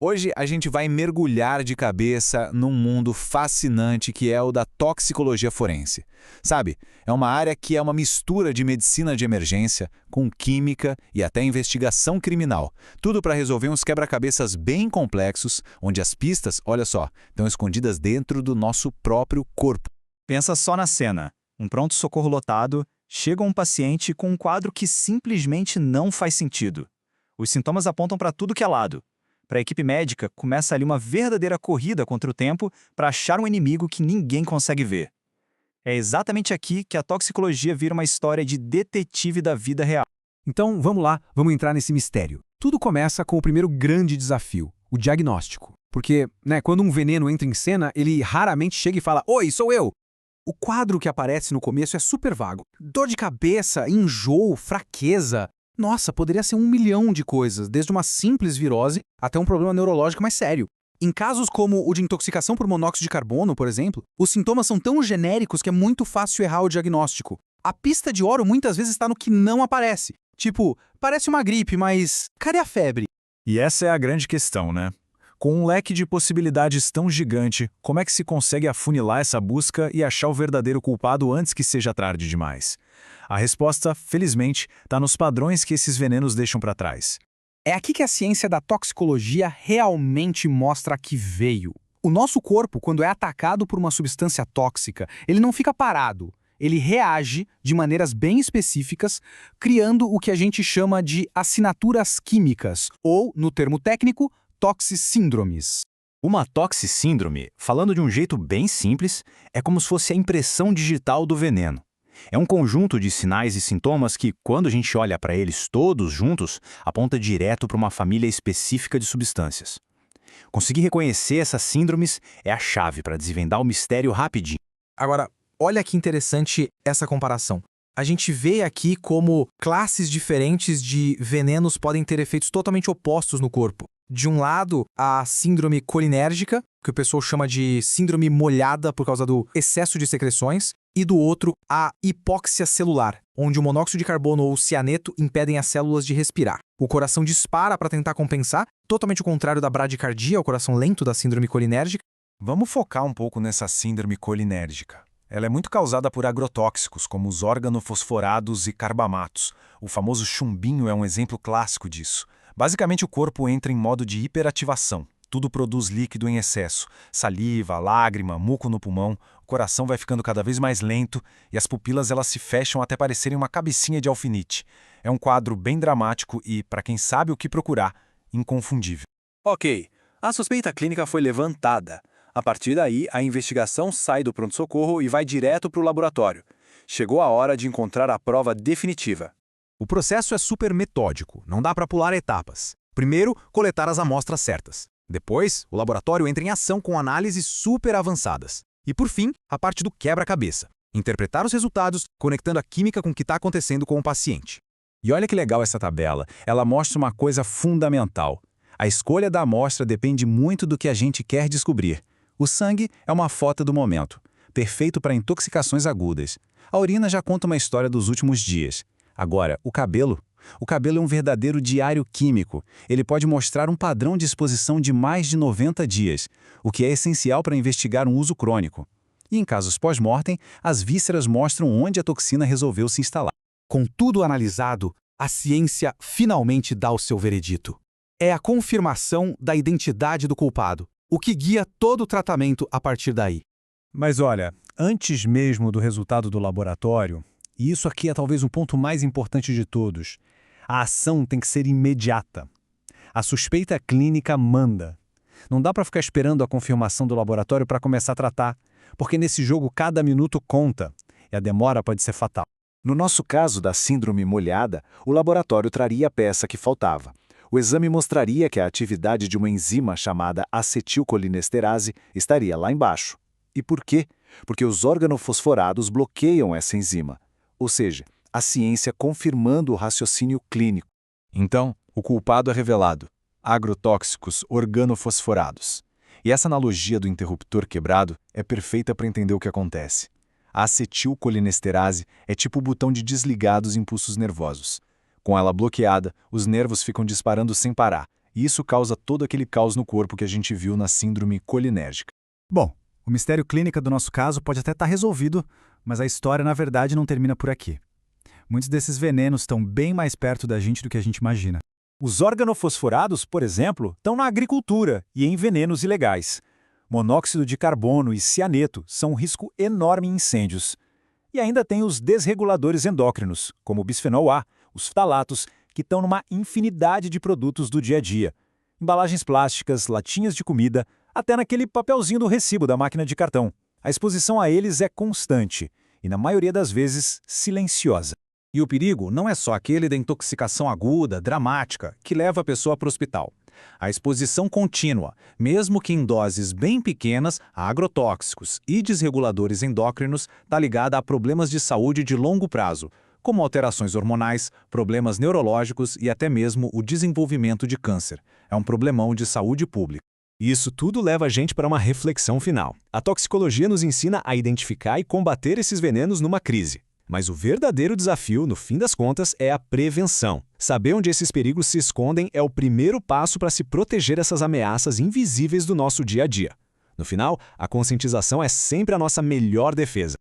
Hoje a gente vai mergulhar de cabeça num mundo fascinante que é o da toxicologia forense. Sabe, é uma área que é uma mistura de medicina de emergência com química e até investigação criminal. Tudo para resolver uns quebra-cabeças bem complexos, onde as pistas, olha só, estão escondidas dentro do nosso próprio corpo. Pensa só na cena. Um pronto-socorro lotado, chega um paciente com um quadro que simplesmente não faz sentido. Os sintomas apontam para tudo que é lado. Para a equipe médica, começa ali uma verdadeira corrida contra o tempo para achar um inimigo que ninguém consegue ver. É exatamente aqui que a toxicologia vira uma história de detetive da vida real. Então, vamos lá, vamos entrar nesse mistério. Tudo começa com o primeiro grande desafio, o diagnóstico. Porque, quando um veneno entra em cena, ele raramente chega e fala: "Oi, sou eu!" O quadro que aparece no começo é super vago. Dor de cabeça, enjoo, fraqueza. Nossa, poderia ser 1 milhão de coisas, desde uma simples virose até um problema neurológico mais sério. Em casos como o de intoxicação por monóxido de carbono, por exemplo, os sintomas são tão genéricos que é muito fácil errar o diagnóstico. A pista de ouro muitas vezes está no que não aparece. Tipo, parece uma gripe, mas cadê a febre? E essa é a grande questão, né? Com um leque de possibilidades tão gigante, como é que se consegue afunilar essa busca e achar o verdadeiro culpado antes que seja tarde demais? A resposta, felizmente, está nos padrões que esses venenos deixam para trás. É aqui que a ciência da toxicologia realmente mostra a que veio. O nosso corpo, quando é atacado por uma substância tóxica, ele não fica parado. Ele reage de maneiras bem específicas, criando o que a gente chama de assinaturas químicas, ou, no termo técnico, toxissíndromes. Uma toxissíndrome, falando de um jeito bem simples, é como se fosse a impressão digital do veneno. É um conjunto de sinais e sintomas que, quando a gente olha para eles todos juntos, aponta direto para uma família específica de substâncias. Conseguir reconhecer essas síndromes é a chave para desvendar o mistério rapidinho. Agora, olha que interessante essa comparação. A gente vê aqui como classes diferentes de venenos podem ter efeitos totalmente opostos no corpo. De um lado, a síndrome colinérgica, que o pessoal chama de síndrome molhada por causa do excesso de secreções, e do outro, a hipóxia celular, onde o monóxido de carbono ou o cianeto impedem as células de respirar. O coração dispara para tentar compensar, totalmente o contrário da bradicardia, o coração lento da síndrome colinérgica. Vamos focar um pouco nessa síndrome colinérgica. Ela é muito causada por agrotóxicos, como os organofosforados e carbamatos. O famoso chumbinho é um exemplo clássico disso. Basicamente, o corpo entra em modo de hiperativação. Tudo produz líquido em excesso. Saliva, lágrima, muco no pulmão. O coração vai ficando cada vez mais lento e as pupilas elas se fecham até parecerem uma cabecinha de alfinete. É um quadro bem dramático e, para quem sabe o que procurar, inconfundível. Ok, a suspeita clínica foi levantada. A partir daí, a investigação sai do pronto-socorro e vai direto para o laboratório. Chegou a hora de encontrar a prova definitiva. O processo é super metódico, não dá para pular etapas. Primeiro, coletar as amostras certas. Depois, o laboratório entra em ação com análises super avançadas. E por fim, a parte do quebra-cabeça. Interpretar os resultados, conectando a química com o que está acontecendo com o paciente. E olha que legal essa tabela. Ela mostra uma coisa fundamental. A escolha da amostra depende muito do que a gente quer descobrir. O sangue é uma foto do momento, perfeito para intoxicações agudas. A urina já conta uma história dos últimos dias. Agora, o cabelo é um verdadeiro diário químico. Ele pode mostrar um padrão de exposição de mais de 90 dias, o que é essencial para investigar um uso crônico. E em casos pós-mortem, as vísceras mostram onde a toxina resolveu se instalar. Com tudo analisado, a ciência finalmente dá o seu veredito. É a confirmação da identidade do culpado, o que guia todo o tratamento a partir daí. Mas olha, antes mesmo do resultado do laboratório, e isso aqui é talvez o ponto mais importante de todos, a ação tem que ser imediata. A suspeita clínica manda. Não dá para ficar esperando a confirmação do laboratório para começar a tratar, porque nesse jogo cada minuto conta, e a demora pode ser fatal. No nosso caso da síndrome molhada, o laboratório traria a peça que faltava. O exame mostraria que a atividade de uma enzima chamada acetilcolinesterase estaria lá embaixo. E por quê? Porque os organofosforados bloqueiam essa enzima. Ou seja, a ciência confirmando o raciocínio clínico. Então, o culpado é revelado. Agrotóxicos organofosforados. E essa analogia do interruptor quebrado é perfeita para entender o que acontece. A acetilcolinesterase é tipo o botão de desligar dos impulsos nervosos. Com ela bloqueada, os nervos ficam disparando sem parar, e isso causa todo aquele caos no corpo que a gente viu na síndrome colinérgica. Bom, o mistério clínico do nosso caso pode até estar resolvido, mas a história, na verdade, não termina por aqui. Muitos desses venenos estão bem mais perto da gente do que a gente imagina. Os organofosforados, por exemplo, estão na agricultura e em venenos ilegais. Monóxido de carbono e cianeto são um risco enorme em incêndios. E ainda tem os desreguladores endócrinos, como o bisfenol A, os ftalatos, que estão numa infinidade de produtos do dia a dia. Embalagens plásticas, latinhas de comida, até naquele papelzinho do recibo da máquina de cartão. A exposição a eles é constante e, na maioria das vezes, silenciosa. E o perigo não é só aquele da intoxicação aguda, dramática, que leva a pessoa para o hospital. A exposição contínua, mesmo que em doses bem pequenas, a agrotóxicos e desreguladores endócrinos, está ligada a problemas de saúde de longo prazo, como alterações hormonais, problemas neurológicos e até mesmo o desenvolvimento de câncer. É um problemão de saúde pública. E isso tudo leva a gente para uma reflexão final. A toxicologia nos ensina a identificar e combater esses venenos numa crise. Mas o verdadeiro desafio, no fim das contas, é a prevenção. Saber onde esses perigos se escondem é o primeiro passo para se proteger dessas ameaças invisíveis do nosso dia a dia. No final, a conscientização é sempre a nossa melhor defesa.